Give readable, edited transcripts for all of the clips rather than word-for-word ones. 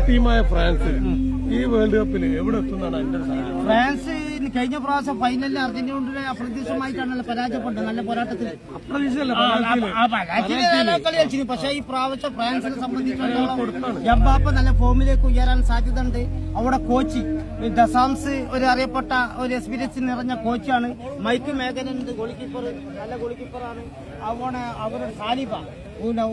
ടീമായ ഫ്രാൻസ് ഈ വേൾഡ് കപ്പിൽ എവിടെ എത്തുന്നതാണ് എന്റെ ഫ്രാൻസ് കഴിഞ്ഞ പ്രാവശ്യം ഫൈനലിൽ അർജന്റീന അപ്രതീക്ഷിതമായിട്ടാണല്ലോ പരാജയപ്പെട്ടത്. നല്ല പോരാട്ടത്തിൽ കളി. പക്ഷേ ഈ പ്രാവശ്യം ഫ്രാൻസിനെ സംബന്ധിച്ചിടത്തോളം എംബാപ്പെ നല്ല ഫോമിലേക്ക് ഉയരാൻ സാധ്യതയുണ്ട്. അവിടെ കോച്ച് ദസാംസ് ഒരു അറിയപ്പെട്ട ഒരു എക്സ്പീരിയൻസ് നിറഞ്ഞ കോച്ചാണ്. മൈക്ക് മേഗനുണ്ട്, ഗോൾ കീപ്പർ, നല്ല ഗോൾ കീപ്പറാണ്. അവരുടെ സാലിബ,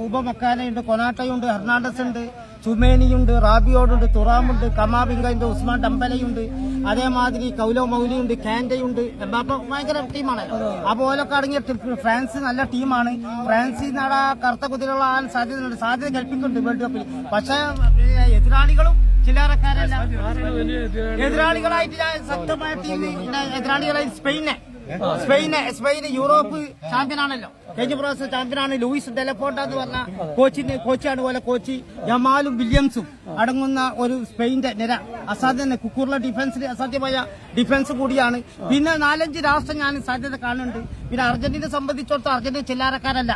ഉപമക്കാനയുണ്ട്, കൊനാട്ടയുണ്ട്, ഹെർണാണ്ടസ് ഉണ്ട്, ചുമേനിയുണ്ട്, റാബിയോടുണ്ട്, തുറാമുണ്ട്, കമാബിംഗയുണ്ട്, ഉസ്മാൻ ഡംബലയുണ്ട്, അതേമാതിരി കൗലോ മൗലിയുണ്ട്, കാൻഡയുണ്ട്. എംബാപ്പെ ഭയങ്കര ടീമാണ്. അതുപോലൊക്കെ അടങ്ങിയ ഫ്രാൻസ് നല്ല ടീമാണ്. ഫ്രാൻസിൽ നിന്നാണ് കറുത്ത കുതിരകളാകാൻ സാധ്യത കൽപ്പിക്കുന്നുണ്ട് വേൾഡ് കപ്പിൽ. പക്ഷേ എതിരാളികളും ചില്ലറക്കാരല്ല. എതിരാളികളായിട്ട് ശക്തമായ ടീം എതിരാളികളായി സ്പെയിന് യൂറോപ്പ് ചാമ്പ്യനാണല്ലോ. കഴിഞ്ഞ പ്രാവശ്യം ചാമ്പ്യനാണ്. ലൂയിസ് ഡെലഫോണ്ട എന്ന് പറഞ്ഞ കോച്ചാണ്. പോലെ കോച്ച് ജമാലും വില്യംസും അടങ്ങുന്ന ഒരു സ്പെയിന്റെ നിര അസാധ്യ കുക്കൂറിലെ ഡിഫൻസിൽ അസാധ്യമായ ഡിഫൻസ് കൂടിയാണ്. പിന്നെ 4-5 രാഷ്ട്രം ഞാൻ സാധ്യത കാണുന്നുണ്ട്. പിന്നെ അർജന്റീനയെ സംബന്ധിച്ചിടത്തോളം അർജന്റീന ചില്ലാരക്കാരല്ല.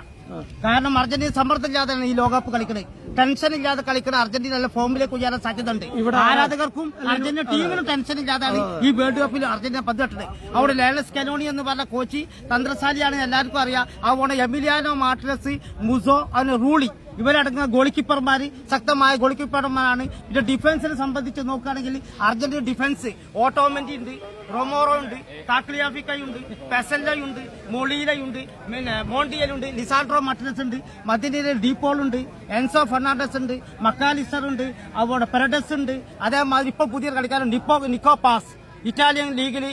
കാരണം അർജന്റീന സമ്മർദ്ദമില്ലാതെയാണ് ഈ ലോകകപ്പ് കളിക്കുന്നത്. ടെൻഷൻ ഇല്ലാതെ കളിക്കുന്ന അർജന്റീന നല്ല ഫോമിലേക്ക് ഉയരാൻ സാധ്യതയുണ്ട്. ആരാധകർക്കും അർജന്റീന ടീമിനും ടെൻഷൻ ഇല്ലാതെയാണ് ഈ വേൾഡ് കപ്പിൽ അർജന്റീന പന്തിട്ടത്. അവിടെ ലേണൽ സ്കലോണി എന്ന് പറഞ്ഞ കോച്ച് തന്ത്രശാലിയാണ്, എല്ലാവർക്കും അറിയാം. അവിടെ എമിലിയാനോ മാർട്ടിനസ്, മുസോ, അതിന് റൂളി ഇവരടങ്ങുന്ന ഗോൾ കീപ്പർമാര് ശക്തമായ ഗോൾ കീപ്പർമാരാണ്. പിന്നെ ഡിഫൻസിനെ സംബന്ധിച്ച് നോക്കുകയാണെങ്കിൽ അർജന്റീന ഡിഫൻസ് ഓട്ടോമെന്റി ഉണ്ട്, റൊമോറോ ഉണ്ട്, താക്ലിയാഫിക്കയുണ്ട്, പെസല്ലയുണ്ട്, മൊളീലയുണ്ട്, പിന്നെ മോണ്ടിയലുണ്ട്, ലിസാൻഡ്രോ മാർട്ടിനസ് ഉണ്ട്, മധ്യനിരയിൽ ഡീപോൾ ഉണ്ട്, എൻസോ ഫെർണാണ്ടസ് ഉണ്ട്, മക്കാലിസ്റ്റർ ഉണ്ട്, അവിടെ പെരഡസ് ഉണ്ട്. അതേമാതിരി ഇപ്പൊ പുതിയ കളിക്കാരൻ നിക്കോ പാസ്. ഇറ്റാലിയൻ ലീഗിൽ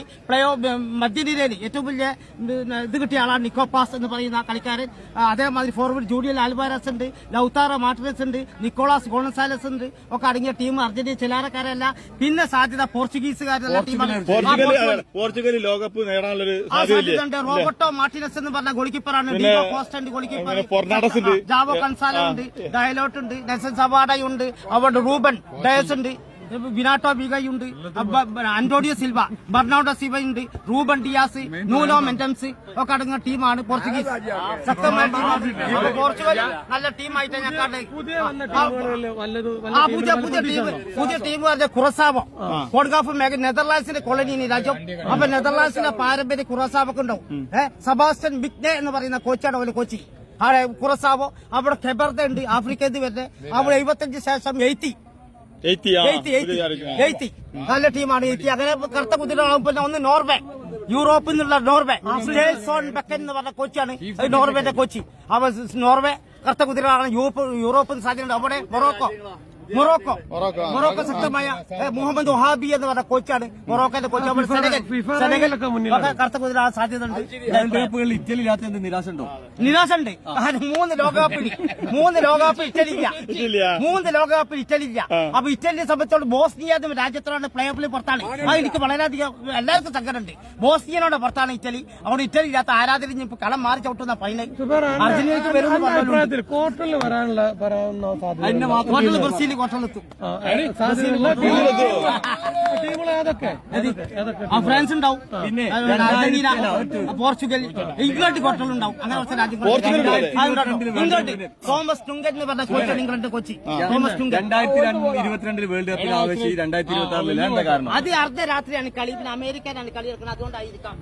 മധ്യനിരയിൽ ഏറ്റവും വലിയ ഇത് കിട്ടിയ ആളാണ് നിക്കോ പാസ് എന്ന് പറയുന്ന കളിക്കാരൻ. അതേമാതിരി ഫോർവേഡ് ജൂലിയൻ ആൽവാരസ് ഉണ്ട്, ലൗതാറോ മാർട്ടിനസ് ഉണ്ട്, നിക്കോളാസ് ഗോണസാലസ് ഉണ്ട്. ഒക്കെ അടങ്ങിയ ടീം അർജന്റീന ചിലാരക്കാരല്ല. പിന്നെ സാധ്യത പോർച്ചുഗീസുകാരുടെ ടീമാണ്. പോർച്ചുഗൽ ലോകകപ്പ് നേടാനുള്ളൊരു സാധ്യതയുണ്ട്. റോബർട്ടോ മാർട്ടിനസ് എന്ന് പറഞ്ഞ ഗോൾ കീപ്പറാണ്. കോസ്റ്റന്റ് ഗോൾ കീപ്പർ. ജാവോ കൺസാലോ ഉണ്ട്, ഡയലോട്ട് ഉണ്ട്, നെൽസൺ സവാഡയുണ്ട്, അവിടെ റൂബൻ ഡയസ് ഉണ്ട്, വിനാട്ടോ ബിഗയുണ്ട്, അന്റോണിയോ സിൽവ, ബെർണാർഡോ സിവയുണ്ട്, റൂബൻ ഡിയാസ്, നൂനോ മെന്റംസ് ഒക്കെ അടങ്ങുന്ന ടീമാണ് പോർച്ചുഗീസ്. ശക്തമായ ടീമാണ് പോർച്ചുഗൽ. നല്ല ടീമായിട്ട് ഞാൻ കണ്ടത്. പുതിയ ടീം പറഞ്ഞ കുറസാവോ, കോഡ്ഗാഫ് നെതർലാൻഡ്സിന്റെ കൊളനിയാണ് രാജ്യം. അപ്പൊ നെതർലാൻഡ്സിന്റെ പാരമ്പര്യം കുറസാവൊക്കെ ഉണ്ടാവും. സെബാസ്റ്റ്യൻ ബിഗ്നെ എന്ന് പറയുന്ന കോച്ചാണ് അവര് കോച്ച്. അവിടെ കുറസാവോ, അവിടെ കെബർദ ഉണ്ട്, ആഫ്രിക്കയിൽ വരുന്നത്. അവിടെ 75 ശേഷം 80 നല്ല ടീമാണ്. അങ്ങനെ കറുത്ത കുതിരകളാകുമ്പോൾ ഒന്ന് നോർവേ, യൂറോപ്പിൽ നിന്നുള്ള നോർവേ, സോൺ ബെക്കൻ എന്ന് പറഞ്ഞ കോച്ചാണ് നോർവേന്റെ കോച്ച്. അവ നോർവേ കറുത്ത കുതിരകളാണ്. യൂറോപ്പിൽ സാധ്യതയുണ്ട്. അവിടെ മൊറോക്കോ ശക്തമായ മുഹമ്മദ് വഹാബി എന്ന് പറഞ്ഞ കോച്ചാണ് മൊറോക്കോന്റെ കോച്ച്. കറുത്ത കുതിര സാധ്യതയുണ്ട്. ഇറ്റലി ഇല്ലാത്ത നിരാശുണ്ടോ? നിരാശുണ്ട്. 3 ലോകകപ്പിൽ ഇറ്റലി ഇല്ല. 3 ലോകകപ്പിൽ ഇറ്റലി ഇല്ല. അപ്പൊ ഇറ്റലിയെ സംബന്ധിച്ചോളം ബോസ്നിയ എന്ന രാജ്യത്തിലാണ് പ്ലേ ഓഫിൽ പുറത്താണ്. അത് എനിക്ക് വളരെയധികം എല്ലാവർക്കും സങ്കടമുണ്ട്. ബോസ്നിയനോട് പുറത്താണ് ഇറ്റലി. അവിടെ ഇറ്റലി ഇല്ലാത്ത ആരാധന ഇപ്പൊ കളം മാറി ചവിട്ടുന്ന ഫൈനൽ അർജന്റീനയ്ക്ക് വരുന്ന ക്വാർട്ടറിൽ വരാനുള്ള ബ്രസീൽ ക്വാർട്ടറിലെത്തും. ഫ്രാൻസ് ഉണ്ടാവും, പിന്നെ അർജന്റീന, പോർച്ചുഗൽ, ഇംഗ്ലണ്ട് ക്വാർട്ടറിലുണ്ടാവും. അങ്ങനെ കുറച്ച് രാജ്യങ്ങൾ. തോമസ് ടുങ്കൻ എന്ന് പറഞ്ഞ കോച്ചാണ് ഇംഗ്ലണ്ട് കോച്ച്. തോമസ് ടുങ്കൻ 2022 വേൾഡ് കപ്പിൽ ആവേശം 2026 എന്താ കാരണം? അത് അർദ്ധരാത്രിയാണ് കളി. പിന്നെ അമേരിക്കയിലാണ് കളി നടക്കുന്നത്. അതുകൊണ്ടായിരിക്കാം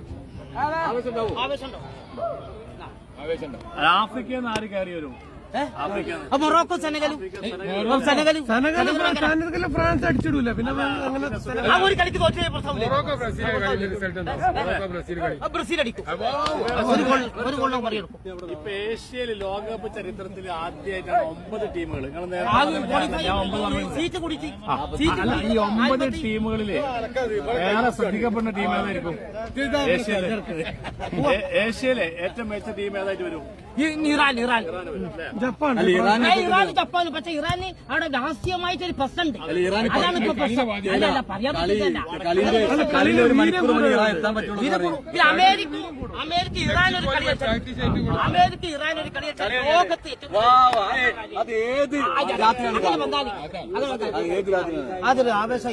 ആവേശമുണ്ടോ. ആഫ്രിക്കയിൽ നിന്ന് ആര് കയറി വരും? മൊറോക്കോ, സെനഗലും ഫ്രാൻസ് അടിച്ചിടൂല. പിന്നെ ഒരു കളിക്ക് തോറ്റേ ബ്രസീൽ അടിക്കും. ഒരു ഗോളിനും മറികടക്കും. ഇപ്പൊ ഏഷ്യയിൽ ലോകകപ്പ് ചരിത്രത്തിൽ ആദ്യമായിട്ടാണ് 9 ടീമുകൾ. സീറ്റ് കുടിച്ച് ഈ 9 ടീമുകളില് ഏറെ ശ്രദ്ധിക്കപ്പെടുന്ന ടീം ഏതായിരിക്കും? ഏഷ്യയിലെ ഏറ്റവും മികച്ച ടീം ഏതായിട്ട് വരും? Iran Japan. ജപ്പാൻ. പക്ഷെ ഇറാന് അവിടെ രാഷ്ട്രീയമായിട്ടൊരു പ്രശ്നമുണ്ട്. അതാണ് ഇപ്പൊ പ്രശ്നം. അല്ല പറയാൻ പറ്റില്ല. അമേരിക്ക ഇറാൻ ഒരു കളി ലോകത്ത് അതൊരു ആവേശം.